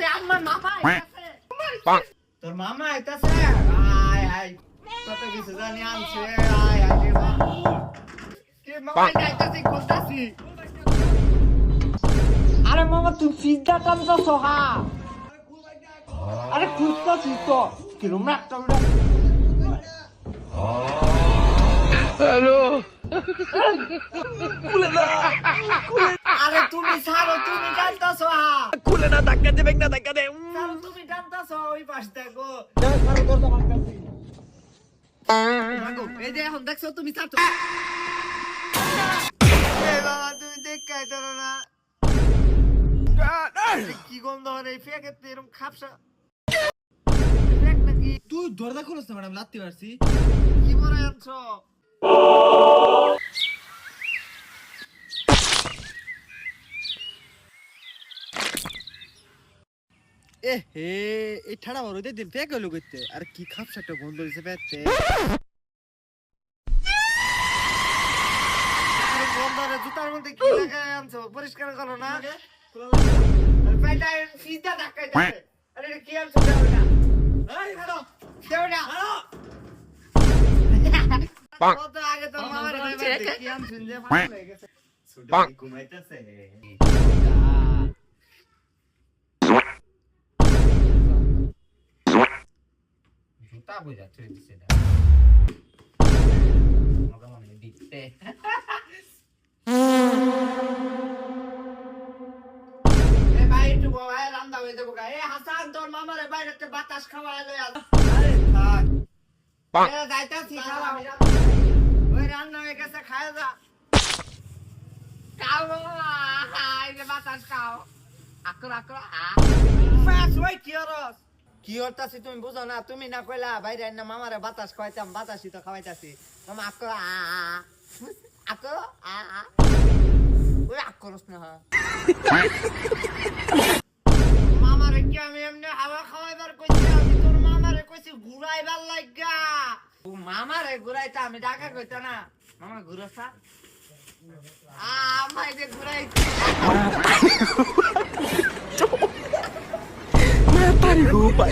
আইতাছে আমার মামা আইতাছে তোর মামা আইতাছে আয় আয় কত কিছু জানি আনছে আয় আয় রে বাবা কে মামা আইতাছে কোথাছি আরে মামা তুই সিধা টানতাছ হা আরে খুঁজতাছিস তো কিরম একটা আরে তুমি ছাড়ো তুমি টানতাছ হা খুলে না ধাক্কা দেবেন না ধাক্কা দে ছাড়ো তুমি টানতাছ ওই পাশ দেখো এই যে এখন দেখছো তুমি ছাড়ো এ বাবা তুমি দেখাই ধরো না কি গন্ধ হয় ফেকে এরকম খাপসা ফেক নাকি তুই দরজা খুলছ না ম্যাডাম লাত্তি মারছি কি বলে আনছো এ হে এই ঠাড়া বড় দিন ফেক হলো করতে আর কি খাপসা একটা গন্ধ দিছে পেতে গন্ধরে জুতার মধ্যে কি লাগায় আনছো পরিষ্কার করো না পেটা সিধা ধাক্কাই যাবে আরে কি আনছো দেও না এই হ্যালো দেও না কত আগে তো মামার ভাই কি আনছেন যে ভালো হয়ে গেছে সুডা ঘুমাইতেছে জুতা বুঝা তুই দিছে না মগা মানে দিতে এ ভাই একটু বাবা রান্দা হয়ে যাবো গা এ হাসান তোর মামারে বাইরেতে বাতাস খাওয়ায় লই আল আরে থাক এ যাইতাছি খাওয়া ওই রান্না হয়ে গেছে খায় যা খাও এই যে বাতাস খাও আকর আকর ফাস ওই কি হরস কি হরতাছি তুমি বুঝো না তুমি না কইলা বাইরে না মামারে বাতাস খাওয়াইতাম বাতাসই তো খাওয়াইতাছি মামা আকর আকর ওই আকরস না মামারে কি আমি এমনি হাওয়া খাওয়াইবার কইছি আমি তোর মামারে কইছি ঘুরাইবার লাগা ও মামারে ঘুরাইতা আমি ঢাকা কইতা না মামা ঘুরসা আমায় যে ঘুরাইছি Mata nih gue, Pak.